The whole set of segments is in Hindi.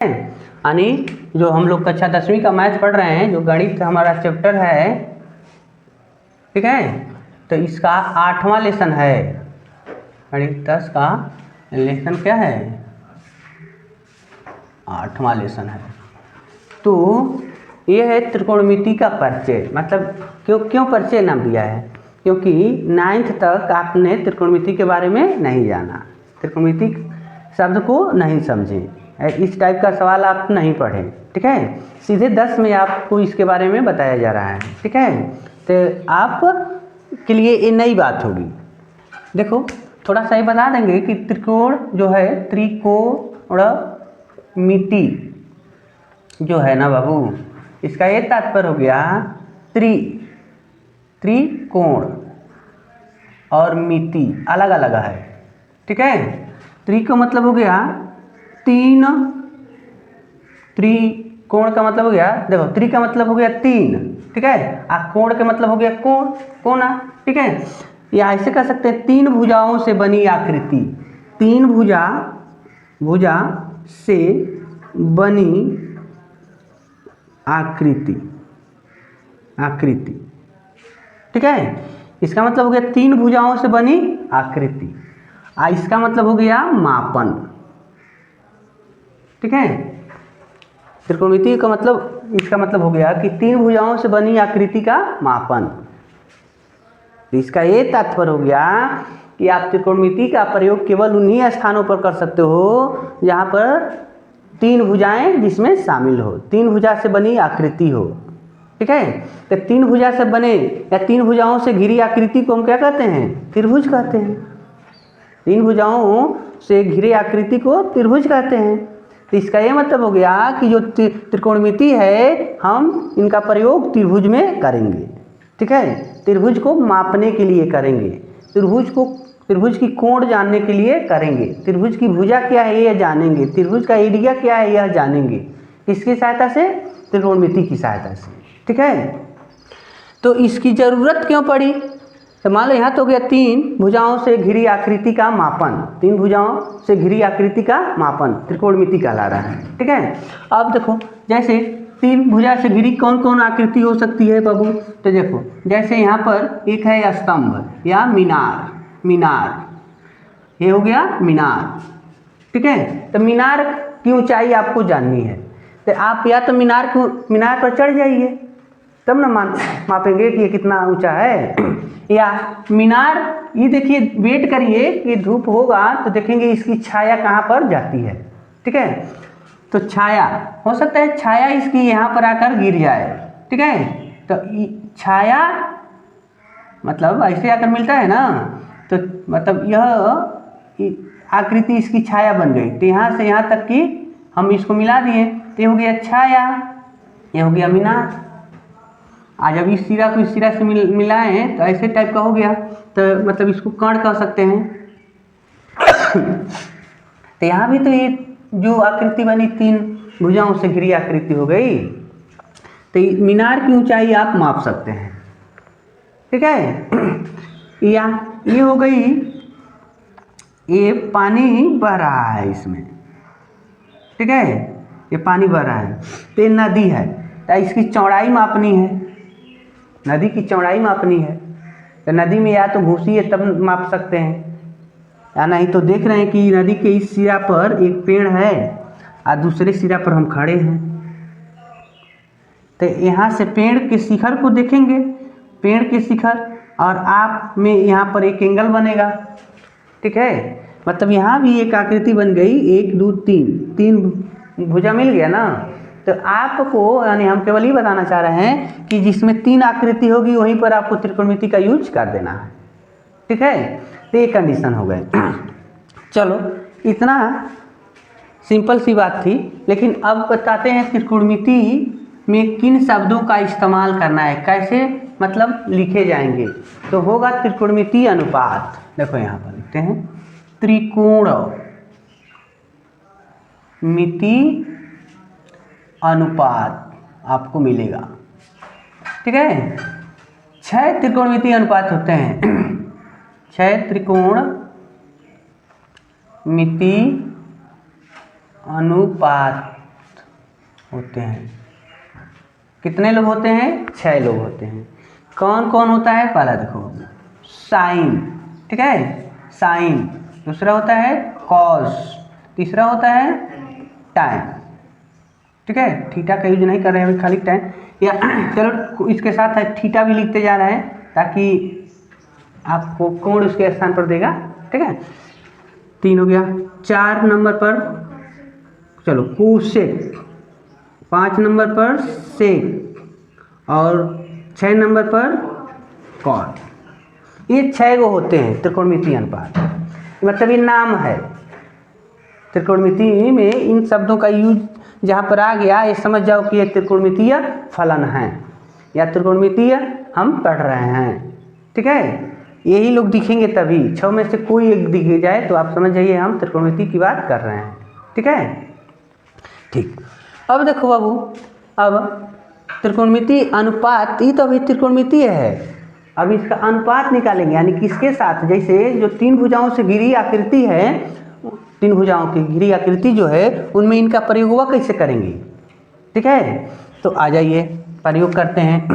यानी जो हम लोग कक्षा 10वीं का मैथ पढ़ रहे हैं, जो गणित हमारा चैप्टर है, ठीक है, तो इसका 8वां लेसन है। गणित 10 का लेसन क्या है? 8वां लेसन है। तो ये है त्रिकोणमिति का परिचय। मतलब क्यों परिचय नाम दिया है? क्योंकि 9th तक आपने त्रिकोणमिति के बारे में नहीं जाना, त्रिकोणमिति शब्द को नहीं समझे, इस टाइप का सवाल आप नहीं पढ़ें, ठीक है। सीधे 10 में आपको इसके बारे में बताया जा रहा है, ठीक है। तो आप के लिए ये नई बात होगी। देखो थोड़ा सा ही बता देंगे कि त्रिकोण जो है, त्रिकोणमिति जो है ना बाबू, इसका ये तात्पर्य हो गया त्रिकोण और मिति अलग अलग है, ठीक है। त्रि का मतलब हो गया 3, त्रिकोण का मतलब हो गया, देखो त्रि का मतलब हो गया 3, ठीक है, और कोण का मतलब हो गया कोना, ठीक है। या ऐसे कह सकते हैं 3 भुजाओं से बनी आकृति, 3 भुजा से बनी आकृति, ठीक है। इसका मतलब हो गया 3 भुजाओं से बनी आकृति, इसका मतलब हो गया मापन, ठीक है। त्रिकोणमिति का मतलब, इसका मतलब हो गया कि 3 भुजाओं से बनी आकृति का मापन। तो इसका ये तात्पर्य हो गया कि आप त्रिकोणमिति का प्रयोग केवल उन्हीं स्थानों पर कर सकते हो जहाँ पर 3 भुजाएं जिसमें शामिल हो, 3 भुजा से बनी आकृति हो, ठीक है। तो 3 भुजा से बने या 3 भुजाओं से घिरी आकृति को हम क्या कहते हैं? त्रिभुज कहते हैं। 3 भुजाओं से घिरे आकृति को त्रिभुज कहते हैं। तो इसका ये मतलब हो गया कि जो त्रिकोणमिति है, हम इनका प्रयोग त्रिभुज में करेंगे, ठीक है। त्रिभुज को मापने के लिए करेंगे, त्रिभुज की कोण जानने के लिए करेंगे, त्रिभुज की भुजा क्या है यह जानेंगे, त्रिभुज का एरिया क्या है यह जानेंगे। किसकी सहायता से? त्रिकोणमिति की सहायता से, ठीक है। तो इसकी ज़रूरत क्यों पड़ी? तो मान लो यहाँ तो हो गया 3 भुजाओं से घिरी आकृति का मापन, 3 भुजाओं से घिरी आकृति का मापन त्रिकोणमिति कहला रहा है, ठीक है। अब देखो जैसे 3 भुजा से घिरी कौन कौन आकृति हो सकती है बाबू? तो देखो जैसे यहाँ पर एक है स्तंभ या मीनार, ये हो गया मीनार, ठीक है। तो मीनार की ऊंचाई आपको जाननी है, तो आप या तो मीनार पर चढ़ जाइए, तब ना मापेंगे कि ये कितना ऊंचा है। या मीनार, ये देखिए, वेट करिए कि धूप होगा तो देखेंगे इसकी छाया कहाँ पर जाती है, ठीक है। तो छाया हो सकता है, छाया इसकी यहाँ पर आकर गिर जाए, ठीक है। तो छाया मतलब ऐसे आकर मिलता है ना, तो मतलब यह आकृति इसकी छाया बन गई। तो यहाँ से यहाँ तक कि हम इसको मिला दिए, तो ये हो गया छाया, ये हो गया मीनार। आज जब इस सिरा को इस सिरा से मिलाएं तो ऐसे टाइप का हो गया, तो मतलब इसको कर्ण कह सकते हैं। तो यहाँ भी तो ये जो आकृति बनी 3 भुजाओं से घिरी आकृति हो गई। तो मीनार की ऊंचाई आप माप सकते हैं, ठीक है। या ये हो गई, ये पानी बह रहा है इसमें, ठीक है, ये पानी बह रहा है, तो ये नदी है, तो इसकी चौड़ाई मापनी है, नदी की चौड़ाई मापनी है। तो नदी में या तो घुसी है तब माप सकते हैं, या नहीं तो देख रहे हैं कि नदी के इस सिरा पर एक पेड़ है और दूसरे सिरा पर हम खड़े हैं, तो यहाँ से पेड़ के शिखर को देखेंगे, पेड़ के शिखर और आप में यहाँ पर एक एंगल बनेगा, ठीक है। मतलब यहाँ भी एक आकृति बन गई, 1 2 3 भुजा मिल गया ना। तो आपको, यानी हम केवल ये बताना चाह रहे हैं कि जिसमें 3 आकृति होगी वहीं पर आपको त्रिकोणमिति का यूज कर देना है, ठीक है। तो ये कंडीशन हो गए। चलो इतना सिंपल सी बात थी, लेकिन अब बताते हैं त्रिकोणमिति में किन शब्दों का इस्तेमाल करना है, कैसे मतलब लिखे जाएंगे। तो होगा त्रिकोणमिति अनुपात। देखो यहाँ पर लिखते हैं त्रिकोणमिति अनुपात आपको मिलेगा, ठीक है। 6 त्रिकोणमिति अनुपात होते हैं, 6 त्रिकोणमिति अनुपात होते हैं। कितने लोग होते हैं? 6 लोग होते हैं। कौन कौन होता है? पहला देखो साइन, ठीक है, साइन। दूसरा होता है कॉस। तीसरा होता है टाइम, ठीक है। थीटा का यूज नहीं कर रहे हैं खाली टाइम, या चलो इसके साथ है थीटा भी लिखते जा रहे हैं ताकि आपको कोण उसके स्थान पर देगा, ठीक है। 3 हो गया। 4 नंबर पर चलो कोसेक, 5 नंबर पर सेक और 6 नंबर पर कॉट। ये 6 गो होते हैं त्रिकोणमितीय अनुपात, मतलब ये नाम है। त्रिकोणमिति में इन शब्दों का यूज जहाँ पर आ गया ये समझ जाओ कि ये त्रिकोणमितीय फलन है या त्रिकोणमितीय हम पढ़ रहे हैं, ठीक है। यही लोग दिखेंगे तभी, 6 में से कोई एक दिख जाए तो आप समझ जाइए हम त्रिकोणमिति की बात कर रहे हैं, ठीक है। ठीक, अब देखो बाबू, अब त्रिकोणमिति अनुपात, ये तो अभी त्रिकोणमितीय है। अब इसका अनुपात निकालेंगे, यानी किसके साथ? जैसे जो 3 भुजाओं से घिरी आकृति है, 3 भुजाओं की घिरी आकृति जो है उनमें इनका प्रयोग हुआ कैसे करेंगे, ठीक है। तो आ जाइए प्रयोग करते हैं।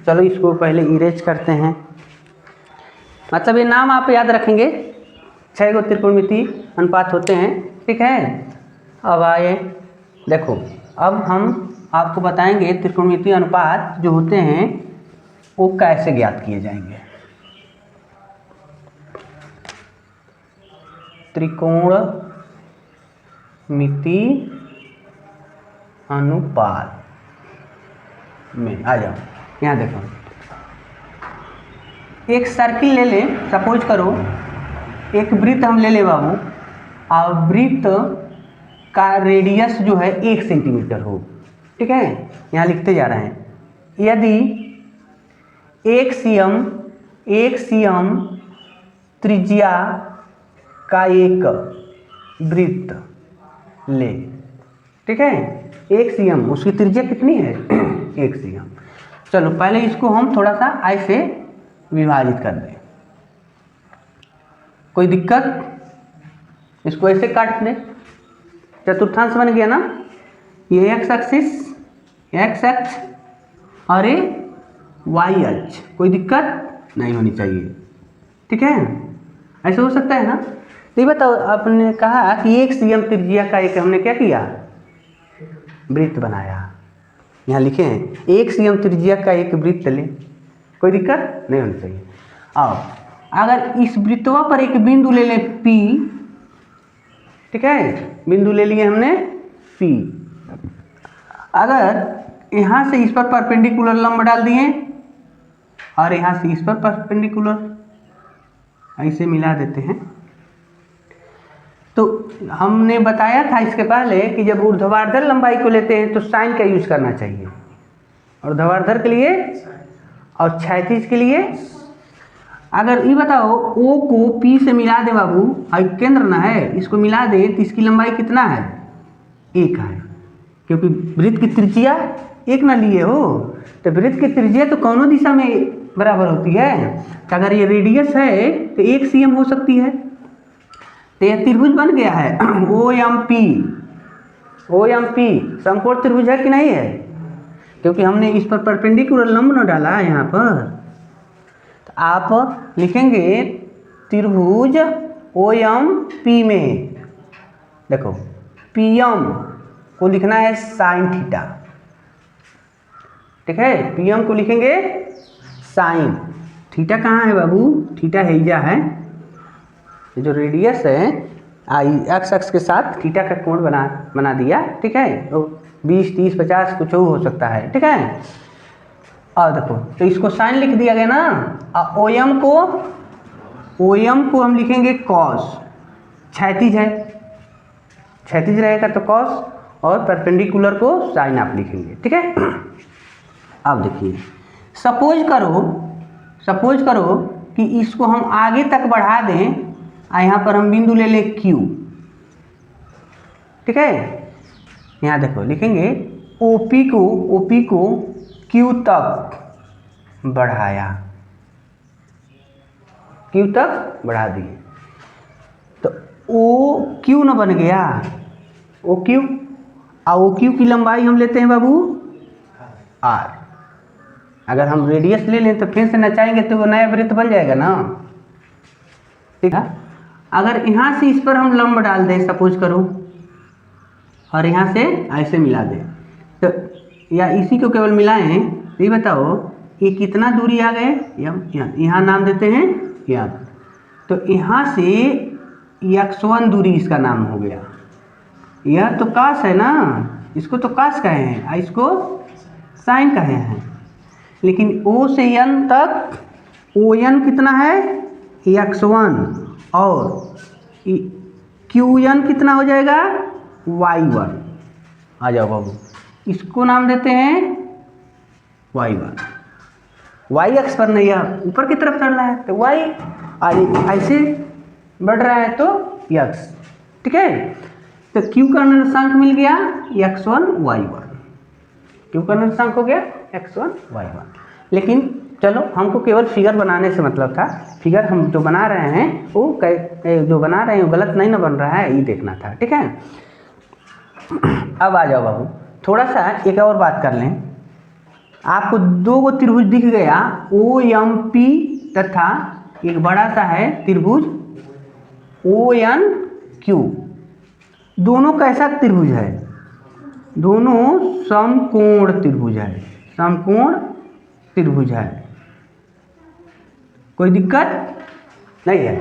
चलो इसको पहले इरेज करते हैं, मतलब ये नाम आप याद रखेंगे। 6 गो त्रिकोणमिति अनुपात होते हैं, ठीक है। अब आए देखो, अब हम आपको बताएंगे त्रिकोणमिति अनुपात जो होते हैं वो कैसे ज्ञात किए जाएंगे। त्रिकोणमिति अनुपात में आ जाओ, यहाँ देखो, एक सर्किल ले ले, सपोज करो एक वृत्त हम ले ले बाबू, और वृत्त का रेडियस जो है 1 सेंटीमीटर हो, ठीक है। यहाँ लिखते जा रहे हैं, यदि 1 cm त्रिज्या का एक वृत्त ले, ठीक है। 1 cm, उसकी त्रिज्या कितनी है? 1 cm। चलो पहले इसको हम थोड़ा सा ऐसे विभाजित कर दें, कोई दिक्कत? इसको ऐसे काट दें, चतुर्थांश बन गया ना। ये एक्स एक्सिस, एक्स अक्ष और ये वाई अक्ष, कोई दिक्कत नहीं होनी चाहिए, ठीक है। ऐसे हो सकता है ना। तो ये बताओ, आपने कहा कि 1 cm त्रिज्या का एक हमने क्या किया? वृत्त बनाया। यहाँ लिखे हैं 1 cm त्रिज्या का एक वृत्त ले, कोई दिक्कत नहीं होनी चाहिए। अब अगर इस वृत्तवा पर एक बिंदु ले ले P, ठीक है, बिंदु ले लिए हमने P। अगर यहाँ से इस पर परपेंडिकुलर लंब डाल दिए और यहाँ से इस पर परपेंडिकुलर ऐसे मिला देते हैं, तो हमने बताया था इसके पहले कि जब ऊर्ध्वाधर लंबाई को लेते हैं तो साइन का यूज करना चाहिए, ऊर्ध्वाधर के लिए और क्षैतिज के लिए। अगर ये बताओ O को P से मिला दे बाबू, केंद्र ना है, इसको मिला दे तो इसकी लंबाई कितना है? 1 है, क्योंकि वृत्त की त्रिज्या 1 ना लिए हो, तो वृत्त की त्रिज्या तो कौनों दिशा में बराबर होती है। तो अगर ये रेडियस है तो 1 cm हो सकती है। तो यह त्रिभुज बन गया है OMP। OMP समकोण त्रिभुज है कि नहीं है? क्योंकि हमने इस पर परपेंडिकुलर लंब न डाला है यहाँ पर। तो आप लिखेंगे त्रिभुज OMP में, देखो PM को लिखना है साइन थीटा, ठीक है। PM को लिखेंगे साइन थीटा। कहाँ है बाबू? थीटा हैजा है, जो रेडियस है एक्स अक्ष के साथ थीटा का कोण बना दिया, ठीक है। तो 20, 30, 50 कुछ हो सकता है, ठीक है। और देखो, तो इसको साइन लिख दिया गया ना। OM को हम लिखेंगे कॉस, क्षैतिज है, क्षैतिज रहेगा तो कॉस, और परपेंडिकुलर को साइन आप लिखेंगे, ठीक है। अब देखिए, सपोज करो कि इसको हम आगे तक बढ़ा दें, यहाँ पर हम बिंदु ले ले Q, ठीक है। यहाँ देखो लिखेंगे OP को Q तक बढ़ाया, Q तक बढ़ा दिए, तो OQ न बन गया, OQ और ओ क्यू की लंबाई हम लेते हैं बाबू आर। अगर हम रेडियस ले लें तो फिर से नचाएंगे तो वो नया वृत्त बन जाएगा ना, ठीक है। अगर यहाँ से इस पर हम लंब डाल दें सपोज करो, और यहाँ से ऐसे मिला दें, तो या इसी को केवल मिलाएं, तो ये बताओ ये कितना दूरी आ गए, यहाँ नाम देते हैं यम। तो यहाँ से x1 दूरी इसका नाम हो गया। यह तो कास है ना, इसको तो कास कहे हैं और इसको साइन कहे हैं। लेकिन O से N तक ON कितना है x1 और QN कितना हो जाएगा y1। आ जाओ बाबू, इसको नाम देते हैं y1। y अक्ष पर नहीं, है ऊपर की तरफ चढ़ रहा है तो y, ऐसे बढ़ रहा है तो x, ठीक है। तो Q का निर्देशांक मिल गया x1 y1, Q का निर्देशांक हो गया x1 y1। लेकिन चलो हमको केवल फिगर बनाने से मतलब था, फिगर हम जो बना रहे हैं वो जो बना रहे हैं वो गलत नहीं ना बन रहा है, ये देखना था, ठीक है। अब आ जाओ बाबू, थोड़ा सा एक और बात कर लें। आपको दो गो त्रिभुज दिख गया OMP तथा एक बड़ा सा है त्रिभुज ONQ। दोनों कैसा त्रिभुज है, दोनों समकोण त्रिभुज है, समकोण त्रिभुज है। कोई दिक्कत नहीं है,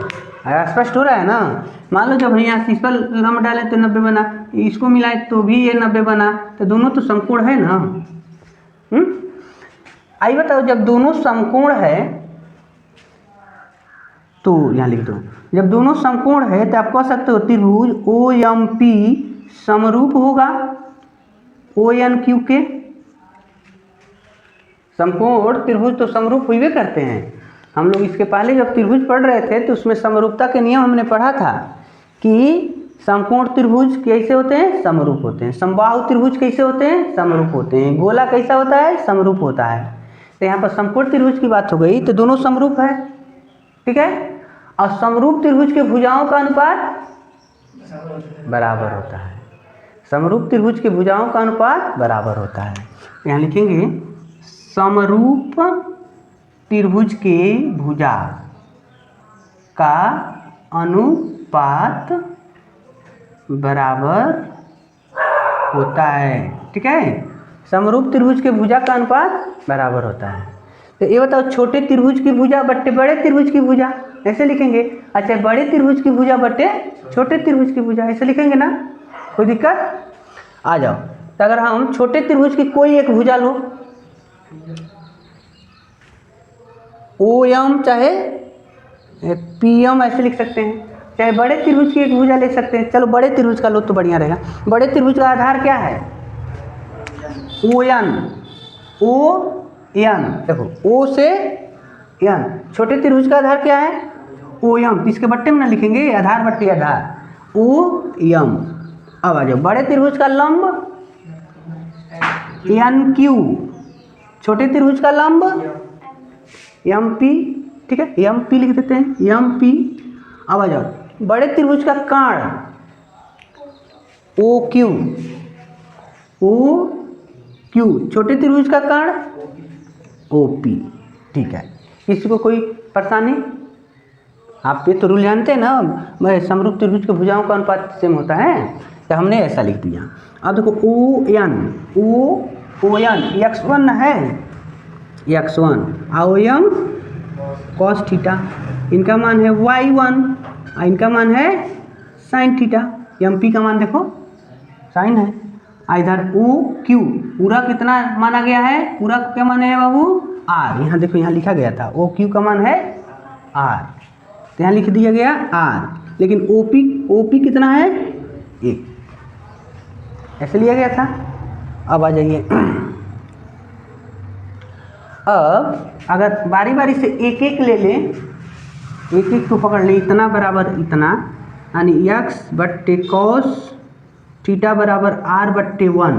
स्पष्ट हो रहा है ना। मान लो जब यहाँ से इस पर लंब डाले तो 90 बना, इसको मिलाए तो भी ये 90 बना, तो दोनों तो समकोण है ना। आइए बताओ, जब दोनों समकोण है तो यहाँ लिख दो, जब दोनों समकोण है तो आप कह सकते हो त्रिभुज OMP समरूप होगा ONQ के। समकोण त्रिभुज तो समरूप हुए करते हैं। हम लोग इसके पहले जब त्रिभुज पढ़ रहे थे तो उसमें समरूपता के नियम हमने पढ़ा था कि समकोण त्रिभुज कैसे होते हैं, समरूप होते हैं। समबाहु त्रिभुज कैसे होते हैं, समरूप होते हैं। गोला कैसा होता है, समरूप होता है। तो यहाँ पर समकोण त्रिभुज की बात हो गई तो दोनों समरूप है, ठीक है। और समरूप त्रिभुज के भुजाओं का अनुपात बराबर होता है, समरूप त्रिभुज के भुजाओं का अनुपात बराबर होता है। यहाँ लिखेंगे समरूप त्रिभुज के भुजा का अनुपात बराबर होता है, ठीक है। समरूप त्रिभुज के भुजा का अनुपात बराबर होता है। तो ये बताओ, छोटे त्रिभुज की भुजा बट्टे बड़े त्रिभुज की भुजा, ऐसे लिखेंगे। अच्छा, बड़े त्रिभुज की भुजा बट्टे छोटे त्रिभुज की भुजा, ऐसे लिखेंगे ना, कोई दिक्कत। आ जाओ, तो अगर हम छोटे त्रिभुज की कोई एक भुजा लो, OM चाहे PM ऐसे लिख सकते हैं, चाहे बड़े त्रिभुज की एक भुजा ले सकते हैं। चलो बड़े त्रिभुज का लो तो बढ़िया रहेगा। बड़े त्रिभुज का आधार क्या है, ON। देखो O से N। छोटे त्रिभुज का आधार क्या है, OM। इसके बट्टे में ना लिखेंगे, आधार बट्टे आधार OM। अब आ जाओ, बड़े त्रिभुज का लंब NQ, छोटे त्रिभुज का लंब MP, ठीक है, MP लिख देते हैं, MP। अब आ जाओ, बड़े त्रिभुज का काण OQ, छोटे त्रिभुज का काण OP, ठीक है। किसी को कोई परेशानी, आप ये तो रूल जानते हैं ना, समरूप त्रिभुज के भुजाओं का अनुपात सेम होता है, तो हमने ऐसा लिख दिया। अब देखो ON x1 है, x1 OM cos थीटा, इनका मान है y1 और इनका मान है sin थीटा। MP का मान देखो sin है। इधर OQ पूरा कितना माना गया है, पूरा क्या माने है बाबू, R। यहाँ देखो, यहाँ लिखा गया था OQ का मान है R, तो यहाँ लिख दिया गया R। लेकिन OP कितना है, 1, ऐसे लिया गया था। अब आ जाइए, अब अगर बारी बारी से एक एक ले लें, एक एक को पकड़ लें, इतना बराबर इतना, यानी x बट्टे cos थीटा बराबर R/1,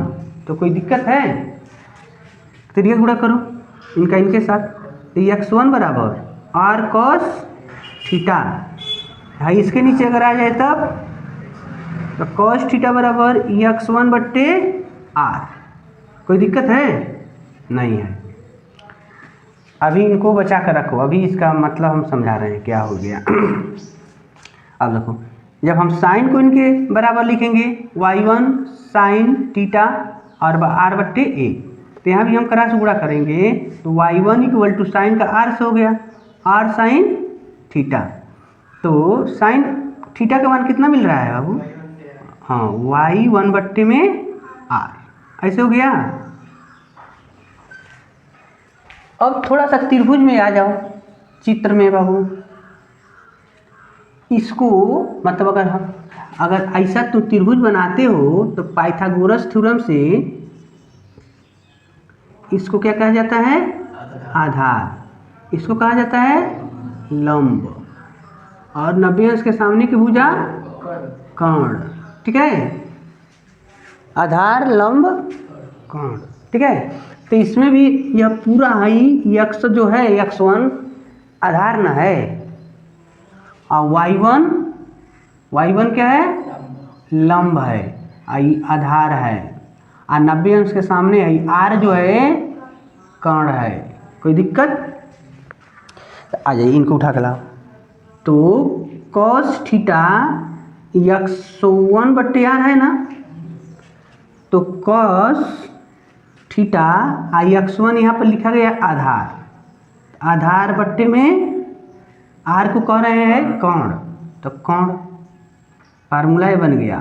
तो कोई दिक्कत है, त्रिज्या गुणा करो इनका इनके साथ, तो x1 बराबर R cos थीटा। इसके नीचे अगर आ जाए तब तो cos थीटा बराबर x1 बट्टे r। कोई दिक्कत है? नहीं है। अभी इनको बचा कर रखो, अभी इसका मतलब हम समझा रहे हैं क्या हो गया। अब देखो, जब हम साइन को इनके बराबर लिखेंगे y1 साइन थीटा और r बट्टे a, तो यहाँ भी हम क्रॉस गुणा करेंगे तो y1 इक्वल टू साइन का r से हो गया r साइन थीटा। तो साइन थीटा का मान कितना मिल रहा है बाबू? हाँ, y1 बट्टे में r, ऐसे हो गया। अब थोड़ा सा त्रिभुज में आ जाओ चित्र में बाबू। इसको मतलब अगर ऐसा तो त्रिभुज बनाते हो तो पाइथागोरस थ्योरम से इसको क्या कहा जाता है? आधार। इसको कहा जाता है लंब, और 90 अंश के सामने की भुजा कर्ण। ठीक है, आधार लंब कर्ण। ठीक है, तो इसमें भी यह पूरा ही x जो है x1 आधार न है, और y1 क्या है? लंब है, आधार है, और 90 अंश के सामने r जो है कर्ण है। कोई दिक्कत? तो आ जाइए, इनको उठा के लाओ। तो cos थीटा x1 बट्टे r है ना, तो cos थीटा x1 यहाँ पर लिखा गया आधार, आधार बट्टे में r को कह रहे हैं कर्ण, तो कर्ण फार्मूला ये बन गया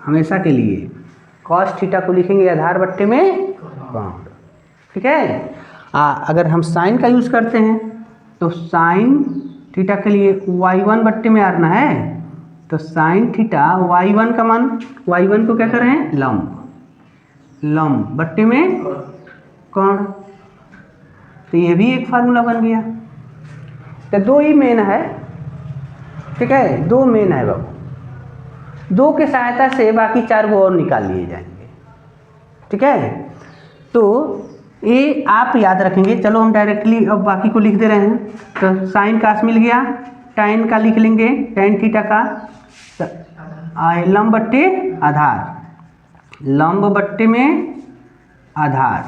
हमेशा के लिए। cos थीटा को लिखेंगे आधार बट्टे में कर्ण। ठीक है, अगर हम साइन का यूज़ करते हैं तो साइन थीटा के लिए y1 बट्टे में r ना है, तो साइन थीटा y1 का मान, y1 को क्या कर रहे हैं? लंब बट्टे में कर्ण। तो ये भी एक फार्मूला बन गया। तो दो ही मेन है। ठीक है, दो मेन है बाबू, दो के सहायता से बाकी चार वो और निकाल लिए जाएंगे। ठीक है, तो ये आप याद रखेंगे। चलो हम डायरेक्टली अब बाकी को लिख दे रहे हैं। तो साइन कास मिल गया, tan का लिख लेंगे, tan थीटा का, लंब बट्टे आधार, लंब बट्टे में आधार।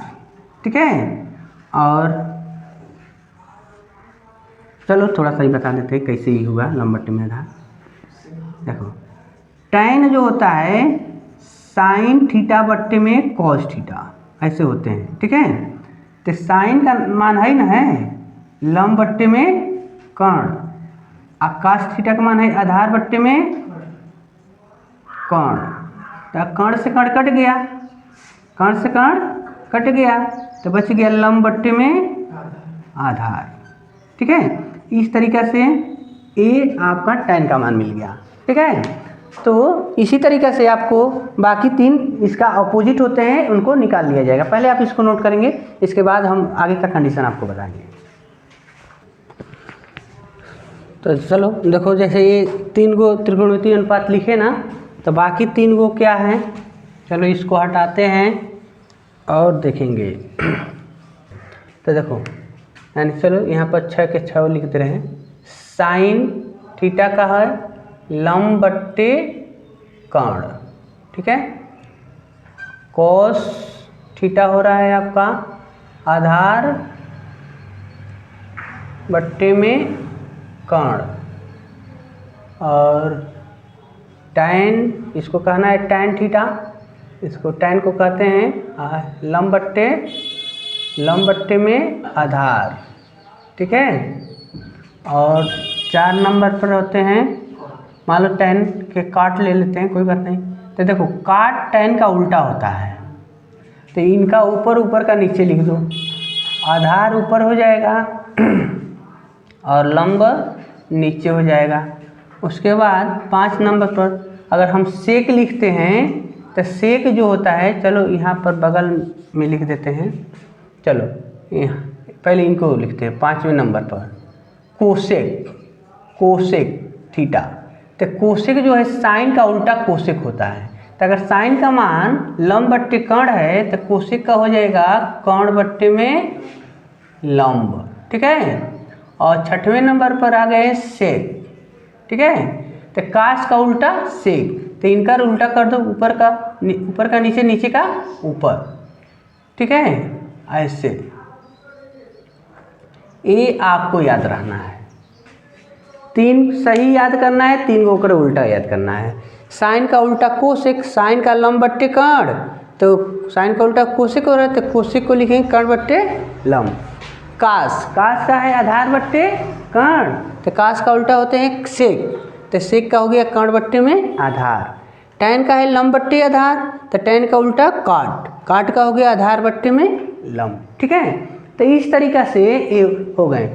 ठीक है, और चलो थोड़ा सा ही बता देते हैं कैसे ही हुआ लंब बट्टे में आधार। देखो, tan जो होता है साइन थीटा बट्टे में कॉस थीटा, ऐसे होते हैं। ठीक है, तो साइन का मान है ना है लंब बट्टे में कर्ण, और कास थीटा का मान है आधार बट्टे में कर्ण। तो कर्ण से कर्ण कट गया, कर्ण से कर्ण कट गया, तो बच गया लंब बट्टे में आधार। ठीक है, इस तरीक़ा से ए आपका tan का मान मिल गया। ठीक है, तो इसी तरीक़े से आपको बाकी तीन इसका अपोजिट होते हैं, उनको निकाल लिया जाएगा। पहले आप इसको नोट करेंगे, इसके बाद हम आगे का कंडीशन आपको बताएंगे। तो चलो देखो, जैसे ये तीन गो त्रिकोणमितीय अनुपात लिखे ना, तो बाकी तीन गो क्या हैं, चलो इसको हटाते हैं और देखेंगे। तो देखो, यानी चलो यहाँ पर 6 के 6 लिख दे रहे हैं। साइन थीटा का है लंब बट्टे कर्ण। ठीक है, कॉस थीटा हो रहा है आपका आधार बट्टे में कर्ण, और tan, इसको कहना है tan थीटा, इसको tan को कहते हैं लंब बट्टे में आधार। ठीक है, और 4 नंबर पर होते हैं, मान लो tan के काट ले लेते हैं, कोई बात नहीं। तो देखो, काट tan का उल्टा होता है, तो इनका ऊपर का नीचे लिख दो, आधार ऊपर हो जाएगा और लंब नीचे हो जाएगा। उसके बाद 5 नंबर पर अगर हम सेक लिखते हैं, तो सेक जो होता है, चलो यहाँ पर बगल में लिख देते हैं। चलो पहले इनको लिखते हैं 5वें नंबर पर, कोसेक थीटा। तो कोसेक जो है साइन का उल्टा कोसेक होता है। तो अगर साइन का मान लंब बट्टे कर्ण है, तो कोसेक का हो जाएगा कर्ण बट्टे में लंब। ठीक है, और 6वें नंबर पर आ गए सेक। ठीक है, तो कास का उल्टा सेक, तो इनका उल्टा कर दो, ऊपर का नीचे, नीचे का ऊपर, ठीक है, ऐसे। ये आपको याद रहना है, 3 सही याद करना है, 3 को कर उल्टा याद करना है। साइन का उल्टा कोसेक, साइन का लंब बट्टे कर्ण, तो साइन का उल्टा कोसेक हो रहा है, तो कोसेक को लिखेंगे कर्ण बट्टे लंब। कास, कास का है आधार बट्टे कर्ण, तो कास का उल्टा होते हैं सेक, तो सेक का हो गया कर्ण बट्टे में आधार। टैन का है लंब बट्टे आधार, तो टैन का उल्टा काट, काट का हो गया आधार बट्टे में लंब, ठीक है। तो इस तरीका से ये हो गए।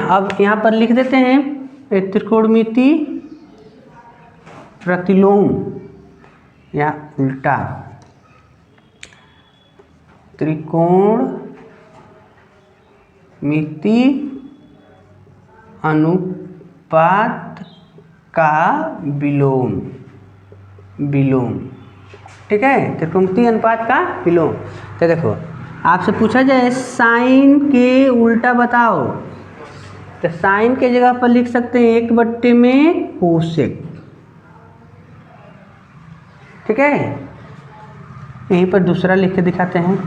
अब यहाँ पर लिख देते हैं त्रिकोणमिति प्रतिलोम या उल्टा, त्रिकोणमिति अनुपात का विलोम, विलोम, ठीक है, त्रिकोणमिति अनुपात का विलोम। तो देखो आपसे पूछा जाए साइन के उल्टा बताओ, तो साइन के जगह पर लिख सकते हैं 1 बट्टे में कोसेक, ठीक है। यहीं पर दूसरा लिख के दिखाते हैं।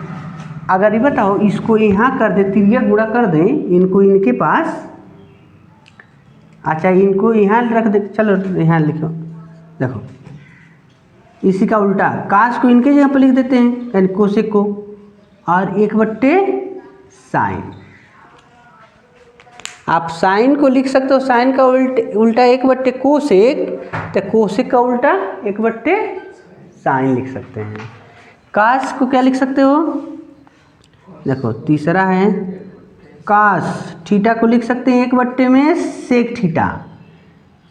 अगर ये बताओ इसको यहाँ कर दे, तिरिया गुणा कर दें इनको इनके पास, अच्छा इनको यहाँ रख दे, चलो यहाँ लिखो, देखो इसी का उल्टा कास को इनके जगह पर लिख देते हैं, यानी कोसेक को, और 1 बट्टे साइन। आप साइन को लिख सकते हो, साइन का उल्टा 1 बट्टे कोसेक, तो कोसेक का उल्टा 1 बट्टे साइन लिख सकते हैं। कास को क्या लिख सकते हो, देखो तीसरा है कास, थीटा को लिख सकते हैं 1 बट्टे में सेक थीटा,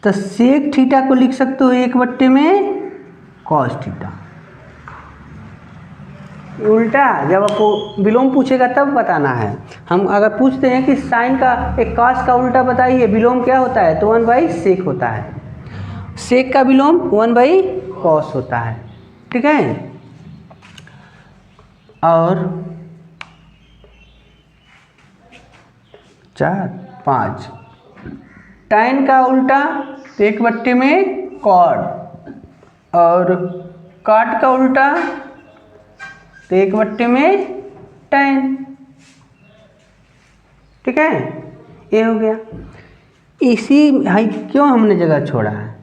तो सेक थीटा को लिख सकते हो 1 बट्टे में कॉस थीटा। उल्टा जब आपको विलोम पूछेगा तब बताना है। हम अगर पूछते हैं कि साइन का एक कॉस का उल्टा बताइए, विलोम क्या होता है, तो 1/सेक होता है, सेक का विलोम 1/कॉस होता है, ठीक है। और 4, 5 टैन का उल्टा 1 बट्टे में कॉड, और काट का उल्टा 1 बट्टे में टैन, ठीक है, ये हो गया। इसी हाई क्यों हमने जगह छोड़ा है,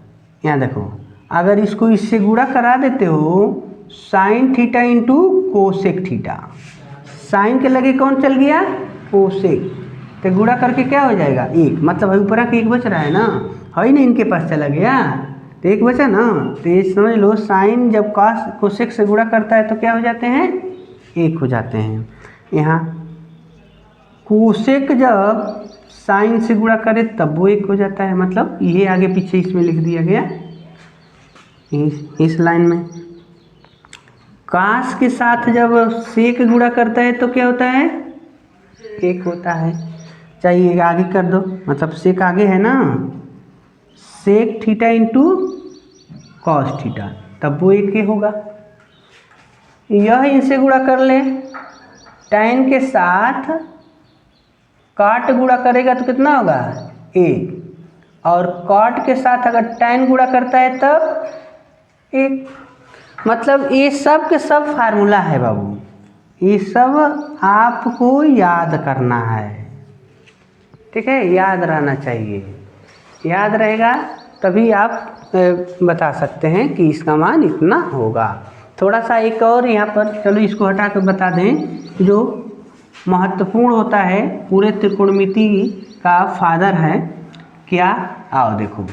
यहाँ देखो अगर इसको इससे गुणा करा देते हो, sine theta into cosec theta, sine के लगे कौन चल गया, कोसेक, तो गुणा करके क्या हो जाएगा 1, मतलब अभी ऊपर का 1 बच रहा है ना, है ना, इनके पास चला गया तो 1 बचा ना, तो ये समझ लो साइन जब कॉस कोसेक से गुणा करता है तो क्या हो जाते हैं, 1 हो जाते हैं। यहाँ कोसेक जब साइन से गुणा करे तब वो 1 हो जाता है, मतलब ये आगे पीछे इसमें लिख दिया गया इस लाइन में। कास के साथ जब सेक गुणा करता है तो क्या होता है, 1 होता है। चाहिए आगे कर दो, मतलब सेक आगे है ना, sec theta into cos theta, तब वो 1 होगा। यह इनसे गुणा कर ले, टैन के साथ काट गुणा करेगा तो कितना होगा 1, और काट के साथ अगर टैन गुणा करता है तब 1, मतलब ये सब के सब फार्मूला है बाबू, ये सब आपको याद करना है, ठीक है, याद रहना चाहिए, याद रहेगा तभी आप बता सकते हैं कि इसका मान इतना होगा। थोड़ा सा एक और यहाँ पर, चलो इसको हटा कर बता दें, जो महत्वपूर्ण होता है पूरे त्रिकोणमिति का फादर है क्या, आओ देखो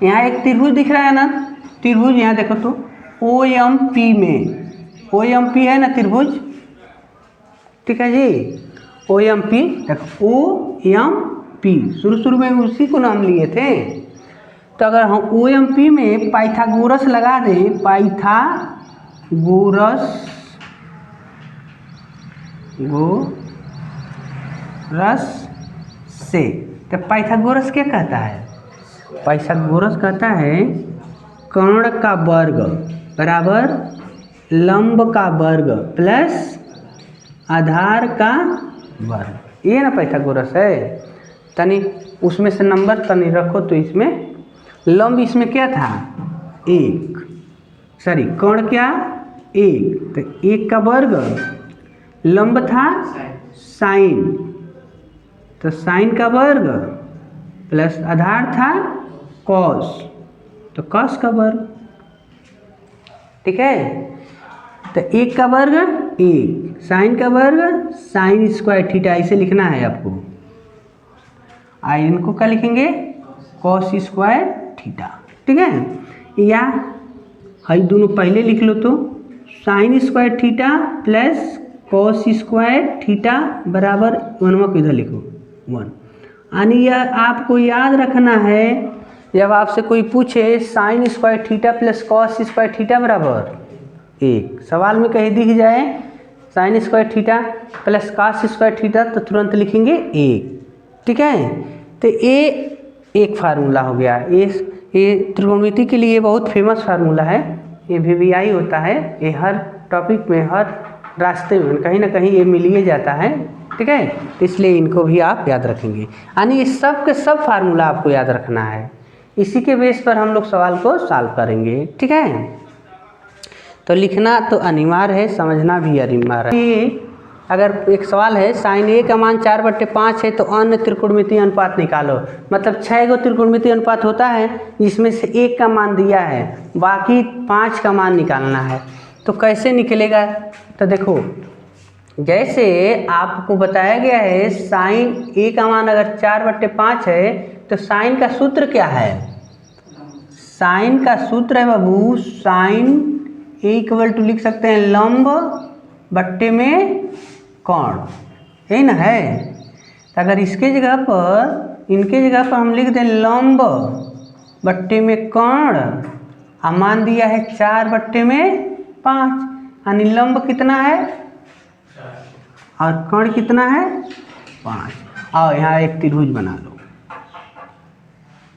यहाँ एक त्रिभुज दिख रहा है ना, त्रिभुज यहाँ देखो तो OMP में, OMP है ना त्रिभुज, ठीक है जी, OMP देखो, OMP शुरू में उसी को नाम लिए थे, तो अगर हम OMP में पाइथागोरस लगा दें, पाइथागोरस से, तो पाइथागोरस क्या कहता है, पाइथागोरस कहता है कर्ण का वर्ग बराबर लंब का वर्ग प्लस आधार का वर्ग, ये ना पाइथागोरस है। तनी उसमें से नंबर तनी रखो, तो इसमें लंब इसमें क्या था 1, सॉरी कर्ण क्या 1, तो 1 का वर्ग लंब था साइन, तो साइन का वर्ग प्लस आधार था कॉस, तो कॉस का वर्ग। ठीक है, तो 1 का वर्ग 1, साइन का वर्ग साइन स्क्वायर थीटा, इसे लिखना है आपको। आई इनको क्या लिखेंगे कॉस स्क्वायर थीटा। ठीक है, या हाई दोनों पहले लिख लो, तो sine square theta plus cos square theta बराबर 1 को इधर लिखो 1। यानी यह आपको याद रखना है, जब आपसे कोई पूछे sine square theta plus cos square theta बराबर 1, सवाल में कहीं दिख जाए sine square theta plus cos square theta, तो तुरंत लिखेंगे 1। ठीक है, तो ये एक फार्मूला हो गया। ये त्रिकोणमिति के लिए बहुत फेमस फार्मूला है, ये VVI होता है, ये हर टॉपिक में हर रास्ते में कहीं ना कहीं ये मिल ही जाता है। ठीक है, तो इसलिए इनको भी आप याद रखेंगे, यानी ये सब के सब फार्मूला आपको याद रखना है, इसी के बेस पर हम लोग सवाल को सॉल्व करेंगे। ठीक है, तो लिखना तो अनिवार्य है, समझना भी अनिवार्य है। ये अगर एक सवाल है साइन ए का मान 4/5 है, तो अन्य त्रिकोणमितीय अनुपात निकालो, मतलब 6 गो त्रिकोणमितीय अनुपात होता है जिसमें से 1 का मान दिया है, बाकी 5 का मान निकालना है। तो कैसे निकलेगा, तो देखो जैसे आपको बताया गया है साइन ए का मान अगर 4/5 है, तो साइन का सूत्र क्या है, साइन का सूत्र है बाबू साइन ए इक्वल टू लिख सकते हैं लंब बट्टे में कोण, यही ना है। तो अगर इसके जगह पर इनके जगह पर हम लिख दें लंब बट्टे में कोण, मान दिया है 4/5, यानी लंब कितना है और कोण कितना है 5। और यहाँ एक त्रिभुज बना लो,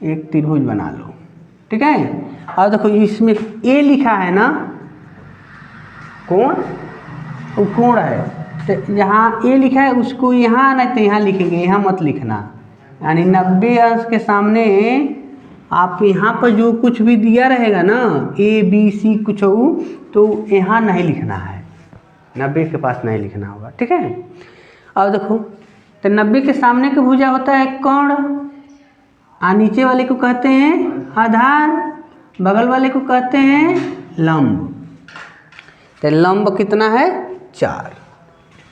एक त्रिभुज बना लो। ठीक है, और देखो इसमें ए लिखा है ना, कोण वो कोण है, तो यहाँ ए लिखा है उसको यहाँ नहीं तो यहाँ लिखेंगे, यहाँ मत लिखना। यानी 90 अंश के सामने आप यहाँ पर जो कुछ भी दिया रहेगा ना ABC कुछ हो, तो यहाँ नहीं लिखना है, 90 के पास नहीं लिखना होगा। ठीक है, और देखो तो 90 के सामने की भुजा होता है कोण, और नीचे वाले को कहते हैं आधार, बगल वाले को कहते हैं लंब। तो लंब कितना है 4,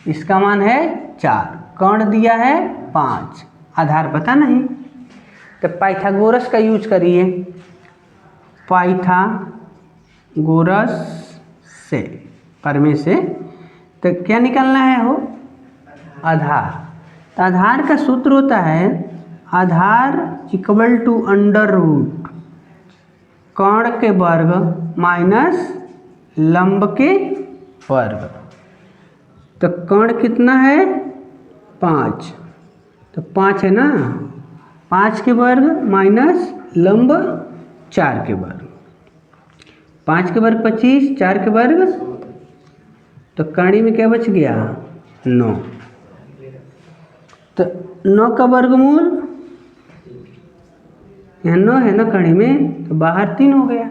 इसका मान है 4, कोण दिया है 5, आधार पता नहीं, तो पाइथागोरस का यूज करिए, पाइथागोरस से परमे से, तो क्या निकालना है हो आधार। तो आधार का सूत्र होता है आधार इक्वल टू अंडर रूट कोण के वर्ग माइनस लंब के वर्ग। तो कोण कितना है 5, तो 5 है ना, 5 के वर्ग माइनस लंब 4 के वर्ग, 5 के वर्ग 25, 4 के वर्ग, तो कड़ी में क्या बच गया 9, तो 9 का वर्गमूल, यहाँ 9 है ना कड़ी में, तो बाहर 3 हो गया,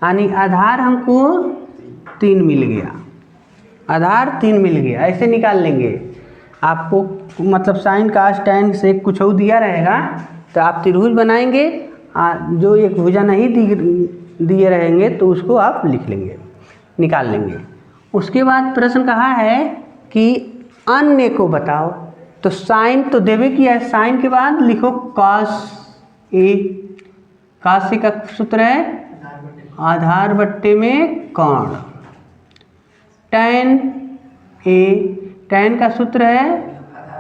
यानी आधार हमको 3 मिल गया, आधार 3 मिल गया। ऐसे निकाल लेंगे आपको, मतलब साइन कास टैन से कुछ और दिया रहेगा तो आप त्रिभुज बनाएंगे, जो एक भुजा नहीं दिए रहेंगे तो उसको आप लिख लेंगे, निकाल लेंगे। उसके बाद प्रश्न कहा है कि अन्य को बताओ, तो साइन तो देवे किया है, साइन के बाद लिखो कॉस ए, कॉस ए का सूत्र है आधार बट्टे में कोण, टैन ए, टैन का सूत्र है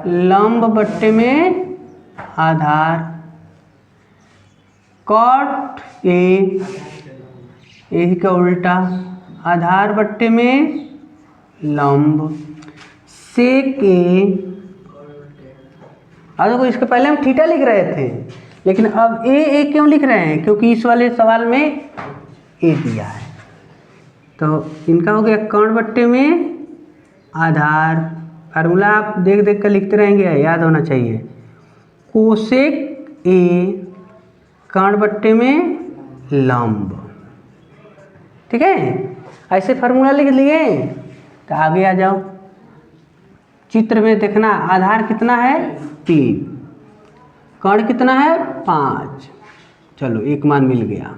लंब बट्टे में आधार, कॉट ए, यही का उल्टा आधार बट्टे में लंब, सेक ए। अब देखो इसके पहले हम थीटा लिख रहे थे, लेकिन अब ए क्यों लिख रहे हैं, क्योंकि इस वाले सवाल में ए दिया है। तो इनका हो गया कोण बट्टे में आधार, फार्मूला आप देख देख कर लिखते रहेंगे, याद होना चाहिए, कोसेक ए कोण बट्टे में लंब, ठीक है, ऐसे फार्मूला लिख लिए। तो आगे आ जाओ, चित्र में देखना आधार कितना है 3, कण कितना है 5, चलो एक मान मिल गया।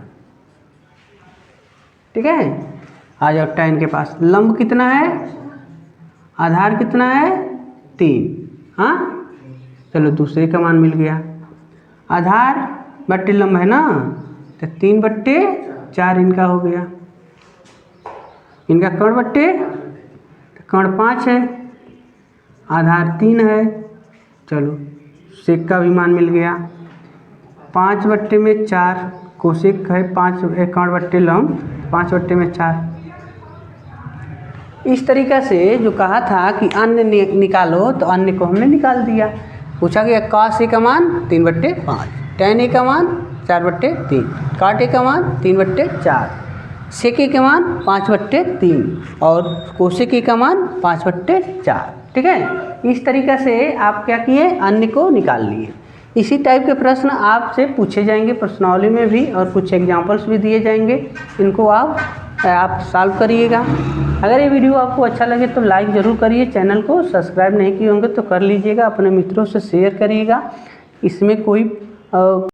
ठीक है, आ जाओ tan के पास, लंब कितना है, आधार कितना है 3, हाँ चलो दूसरे का मान मिल गया। आधार बट्टे लंब है ना, तो 3/4 इनका हो गया। इनका कण बट्टे, कण 5 है, आधार 3 है, चलो सेक का भी मान मिल गया। 5/4 कोसेक है, 5 कण बट्टे लंब 5/4। इस तरीक़ा से जो कहा था कि अन्य निकालो, तो अन्य को हमने निकाल दिया। पूछा गया cos A का मान 3/5, tan A का मान 4/3, cot A का मान 3/4, sec A का मान 5/3 और कोसेक A का मान 5/4। ठीक है, इस तरीक़ा से आप क्या किए, अन्य को निकाल लिए। इसी टाइप के प्रश्न आपसे पूछे जाएंगे प्रश्नावली में भी, और कुछ एग्जाम्पल्स भी दिए जाएंगे, इनको आप सॉल्व करिएगा। अगर ये वीडियो आपको अच्छा लगे तो लाइक ज़रूर करिए, चैनल को सब्सक्राइब नहीं किए होंगे तो कर लीजिएगा, अपने मित्रों से शेयर करिएगा। इसमें कोई